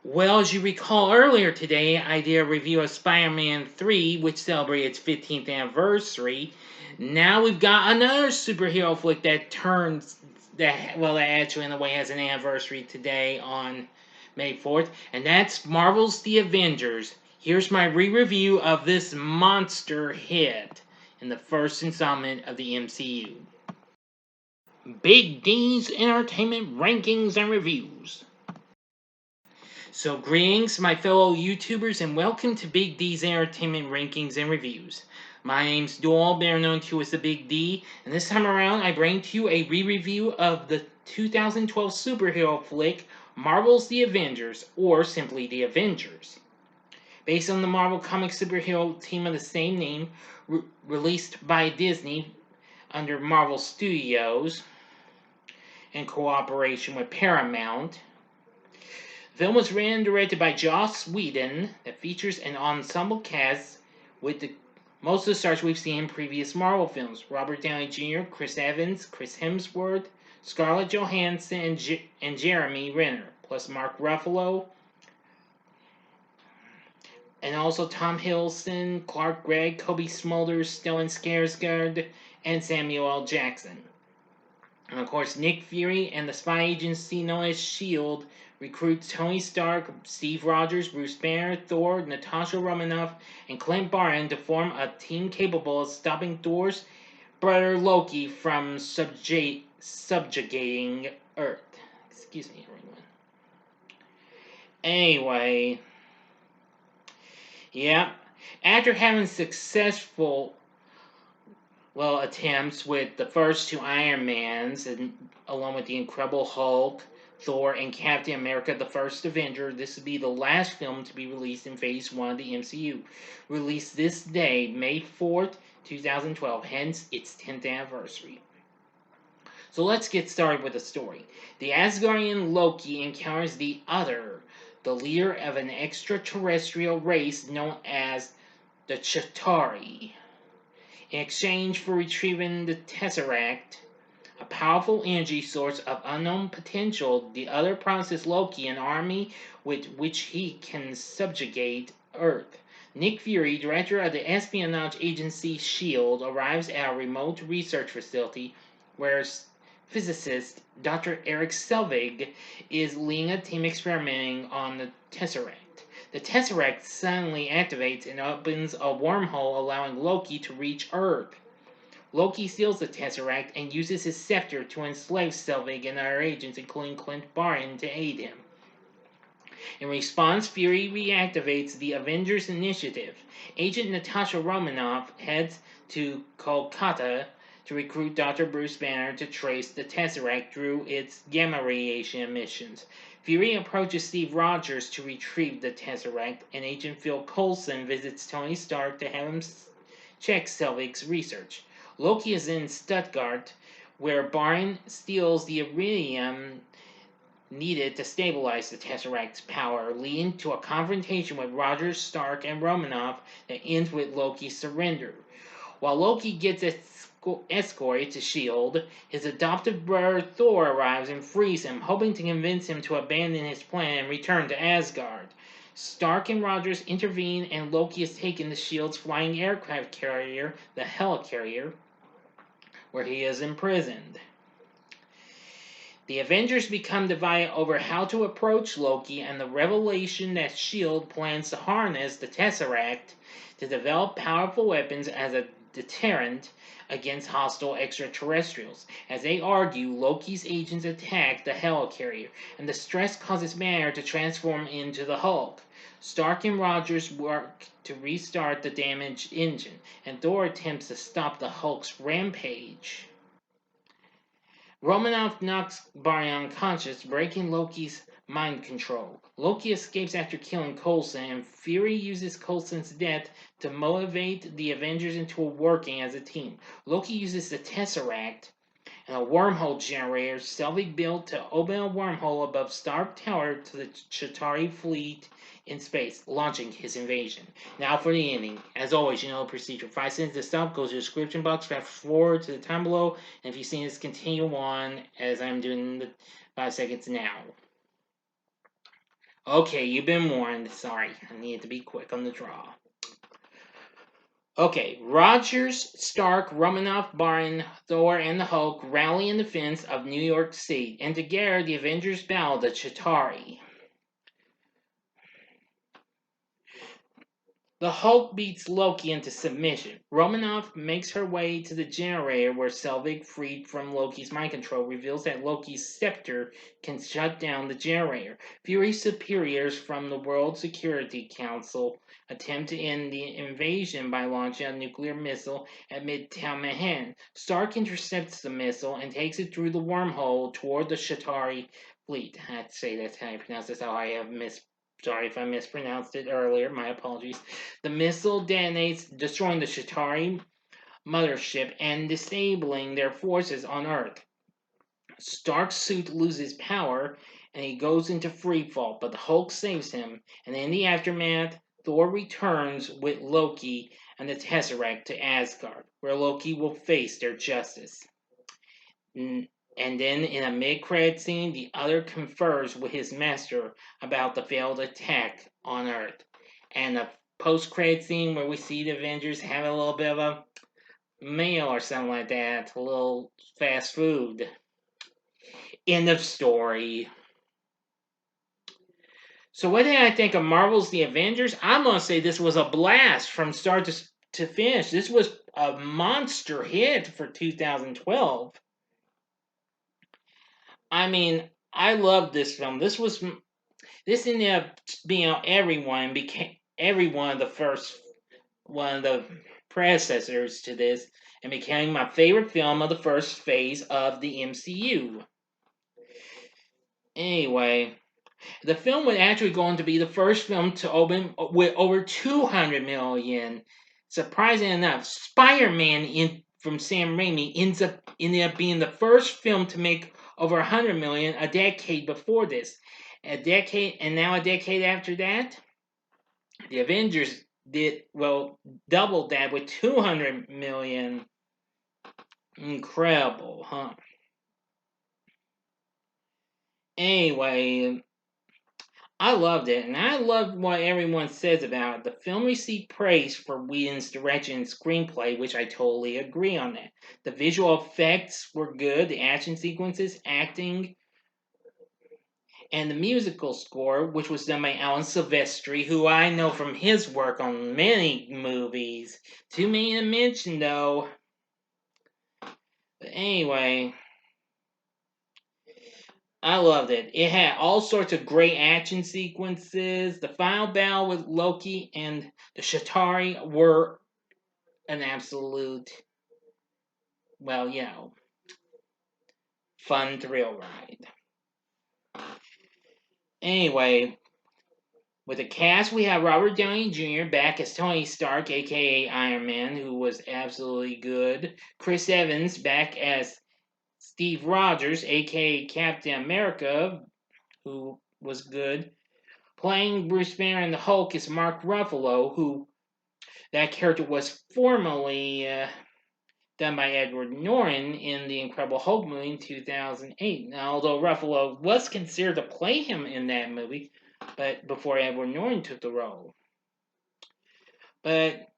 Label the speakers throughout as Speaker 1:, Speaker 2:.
Speaker 1: Well, as you recall earlier today, I did a review of Spider-Man 3, which celebrated its 15th anniversary. Now we've got another superhero flick that that actually in a way has an anniversary today on May 4th, and that's Marvel's The Avengers. Here's my re-review of this monster hit in the first installment of the MCU. Big D's Entertainment Rankings and Reviews. So greetings my fellow YouTubers and welcome to Big D's Entertainment Rankings and Reviews. My name's Doyle, better known to as the Big D, and this time around I bring to you a re-review of the 2012 superhero flick Marvel's The Avengers, or simply The Avengers. Based on the Marvel Comics superhero team of the same name, released by Disney under Marvel Studios in cooperation with Paramount. The film was written and directed by Joss Whedon that features an ensemble cast with most of the stars we've seen in previous Marvel films. Robert Downey Jr., Chris Evans, Chris Hemsworth, Scarlett Johansson, and Jeremy Renner, plus Mark Ruffalo, and also Tom Hiddleston, Clark Gregg, Kobe Smulders, Stellan Skarsgård, and Samuel L. Jackson. And of course, Nick Fury and the spy agency known as S.H.I.E.L.D. recruits Tony Stark, Steve Rogers, Bruce Banner, Thor, Natasha Romanoff, and Clint Barton to form a team capable of stopping Thor's brother Loki from subjugating Earth. Excuse me, everyone. Anyway, yeah, after having successful attempts with the first two Iron Mans, and along with the Incredible Hulk, Thor, and Captain America the First Avenger, this would be the last film to be released in Phase 1 of the MCU. Released this day, May 4th, 2012, hence its 10th anniversary. So let's get started with the story. The Asgardian Loki encounters the Other, the leader of an extraterrestrial race known as the Chitauri. In exchange for retrieving the Tesseract, a powerful energy source of unknown potential, the Other promises Loki an army with which he can subjugate Earth. Nick Fury, director of the espionage agency S.H.I.E.L.D., arrives at a remote research facility where physicist Dr. Eric Selvig is leading a team experimenting on the Tesseract. The Tesseract suddenly activates and opens a wormhole, allowing Loki to reach Earth. Loki steals the Tesseract and uses his scepter to enslave Selvig and other agents, including Clint Barton, to aid him. In response, Fury reactivates the Avengers Initiative. Agent Natasha Romanoff heads to Kolkata to recruit Dr. Bruce Banner to trace the Tesseract through its gamma radiation emissions. Fury approaches Steve Rogers to retrieve the Tesseract, and Agent Phil Coulson visits Tony Stark to have him check Selvig's research. Loki is in Stuttgart, where Barton steals the iridium needed to stabilize the Tesseract's power, leading to a confrontation with Rogers, Stark, and Romanoff that ends with Loki's surrender. While Loki gets escorted to S.H.I.E.L.D., his adoptive brother Thor arrives and frees him, hoping to convince him to abandon his plan and return to Asgard. Stark and Rogers intervene, and Loki is taken to S.H.I.E.L.D.'s flying aircraft carrier, the Helicarrier, where he is imprisoned. The Avengers become divided over how to approach Loki, and the revelation that S.H.I.E.L.D. plans to harness the Tesseract to develop powerful weapons as a deterrent against hostile extraterrestrials. As they argue, Loki's agents attack the Helicarrier, and the stress causes Banner to transform into the Hulk. Stark and Rogers work to restart the damaged engine, and Thor attempts to stop the Hulk's rampage. Romanoff knocks Barney unconscious, breaking Loki's mind control. Loki escapes after killing Coulson, and Fury uses Coulson's death to motivate the Avengers into working as a team. Loki uses the Tesseract and a wormhole generator Selvig built to open a wormhole above Stark Tower to the Chitauri fleet in space, launching his invasion. Now for the ending. As always, you know the procedure. 5 seconds to stop, go to the description box, fast forward to the time below, and if you've seen this, continue on as I'm doing the 5 seconds now. Okay, you've been warned. Sorry, I needed to be quick on the draw. Okay, Rogers, Stark, Romanoff, Barton, Thor, and the Hulk rally in defense of New York City, and together the Avengers battle the Chitauri. The Hulk beats Loki into submission. Romanoff makes her way to the generator where Selvig, freed from Loki's mind control, reveals that Loki's scepter can shut down the generator. Fury's superiors from the World Security Council attempt to end the invasion by launching a nuclear missile at Midtown Manhattan. Stark intercepts the missile and takes it through the wormhole toward the Chitauri fleet. I have to say that's how you pronounce this. How I have Sorry if I mispronounced it earlier. My apologies. The missile detonates, destroying the Chitauri mothership and disabling their forces on Earth. Stark's suit loses power and he goes into freefall, but the Hulk saves him. And in the aftermath, Thor returns with Loki and the Tesseract to Asgard, where Loki will face their justice. And then in a mid-credit scene, the other confers with his master about the failed attack on Earth. And a post-credit scene where we see the Avengers having a little bit of a meal or something like that. A little fast food. End of story. So what did I think of Marvel's The Avengers? I'm going to say this was a blast from start to finish. This was a monster hit for 2012. I mean, I love this film. This ended up being every one of the predecessors to this, and became my favorite film of the first phase of the MCU. Anyway, the film was actually going to be the first film to open with over 200 million. Surprising enough, Spider-Man from Sam Raimi ended up being the first film to make over 100 million a decade before this. A decade after that, the Avengers doubled that with 200 million. Incredible, huh? Anyway, I loved it, and I loved what everyone says about it. The film received praise for Whedon's direction and screenplay, which I totally agree on that. The visual effects were good, the action sequences, acting, and the musical score, which was done by Alan Silvestri, who I know from his work on many movies. Too many to mention, though. But anyway, I loved it. It had all sorts of great action sequences. The final battle with Loki and the Chitauri were an absolute, fun thrill ride. Anyway, with the cast, we have Robert Downey Jr. back as Tony Stark, aka Iron Man, who was absolutely good. Chris Evans back as Steve Rogers, aka Captain America, who was good. Playing Bruce Banner and the Hulk is Mark Ruffalo, who that character was formerly done by Edward Norton in the Incredible Hulk movie in 2008. Now, although Ruffalo was considered to play him in that movie, but before Edward Norton took the role. But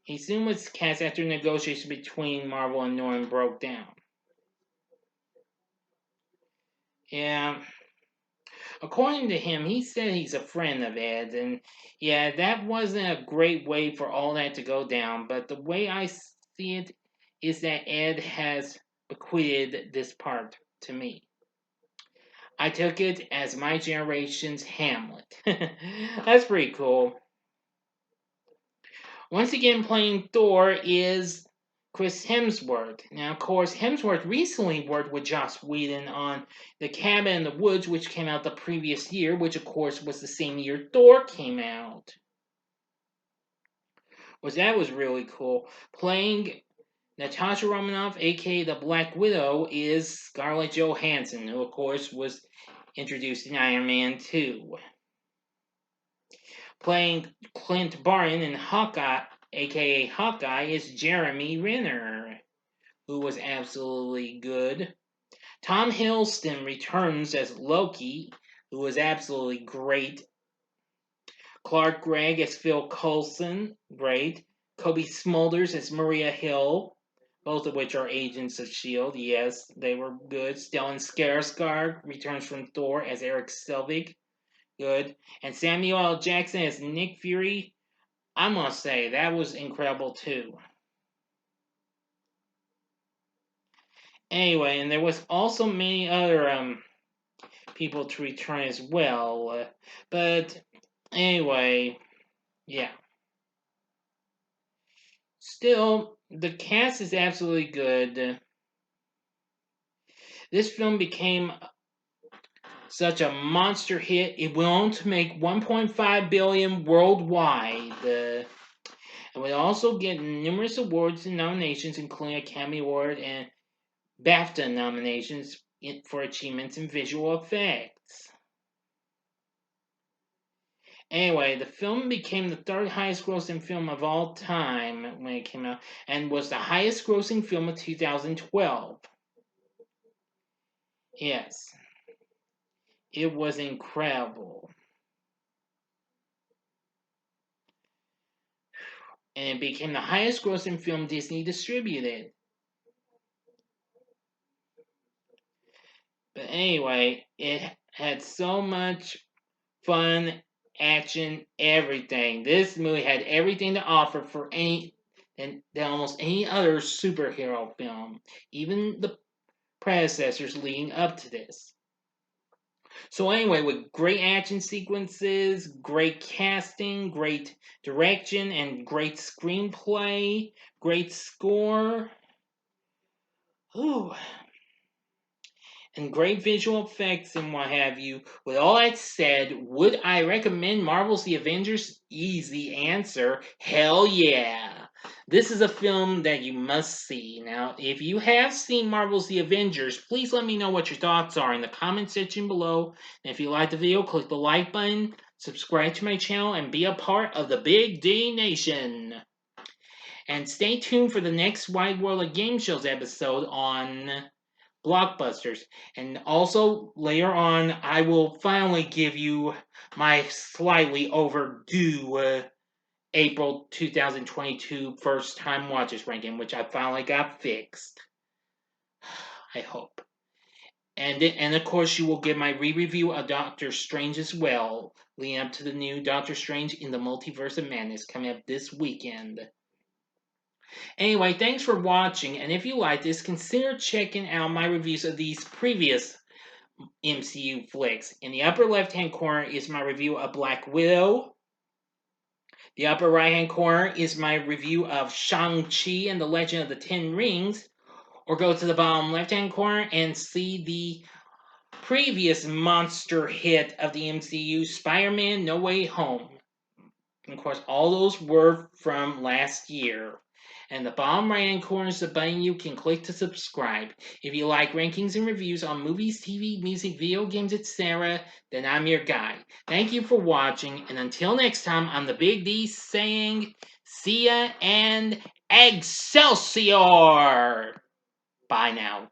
Speaker 1: he soon was cast after negotiations between Marvel and Norton broke down. Yeah. According to him, he said he's a friend of Ed's, and yeah, that wasn't a great way for all that to go down, but the way I see it is that Ed has bequeathed this part to me. I took it as my generation's Hamlet. That's pretty cool. Once again, playing Thor is Chris Hemsworth. Now, of course, Hemsworth recently worked with Joss Whedon on The Cabin in the Woods, which came out the previous year, which, of course, was the same year Thor came out. That was really cool. Playing Natasha Romanoff, aka the Black Widow, is Scarlett Johansson, who, of course, was introduced in Iron Man 2. Playing Clint Barton in Hawkeye, aka Hawkeye, is Jeremy Renner, who was absolutely good. Tom Hiddleston returns as Loki, who was absolutely great Clark Gregg as Phil Coulson, great. Kobe Smulders as Maria Hill, both of which are agents of S.H.I.E.L.D. Yes, they were good. Stellan Skarsgård returns from Thor as Eric Selvig, good. And Samuel L. Jackson as Nick Fury, I must say, that was incredible too. Anyway, and there was also many other people to return as well. But anyway, yeah. Still, the cast is absolutely good. This film became such a monster hit. It went on to make $1.5 billion worldwide. It would also get numerous awards and nominations, including Academy Award and BAFTA nominations for achievements in visual effects. Anyway, the film became the third highest grossing film of all time when it came out, and was the highest grossing film of 2012. Yes. It was incredible. And it became the highest grossing film Disney distributed. But anyway, it had so much fun, action, everything. This movie had everything to offer for than almost any other superhero film, even the predecessors leading up to this. So anyway, with great action sequences, great casting, great direction, and great screenplay, great score, ooh, and great visual effects and what have you. With all that said, would I recommend Marvel's The Avengers? Easy answer. Hell yeah. This is a film that you must see. Now, if you have seen Marvel's The Avengers, please let me know what your thoughts are in the comment section below. And if you like the video, click the like button, subscribe to my channel, and be a part of the Big D Nation. And stay tuned for the next Wide World of Game Shows episode on blockbusters. And also later on, I will finally give you my slightly overdue April 2022 first time watches ranking, which I finally got fixed. I hope. And of course, you will get my re-review of Doctor Strange as well, leading up to the new Doctor Strange in the Multiverse of Madness coming up this weekend. Anyway, thanks for watching, and if you like this, consider checking out my reviews of these previous MCU flicks. In the upper left-hand corner is my review of Black Widow. The upper right-hand corner is my review of Shang-Chi and the Legend of the Ten Rings. Or go to the bottom left-hand corner and see the previous monster hit of the MCU, Spider-Man No Way Home. And of course, all those were from last year. And the bottom right-hand corner is the button you can click to subscribe. If you like rankings and reviews on movies, TV, music, video games, etc., then I'm your guy. Thank you for watching, and until next time, I'm the Big D saying, see ya and Excelsior! Bye now.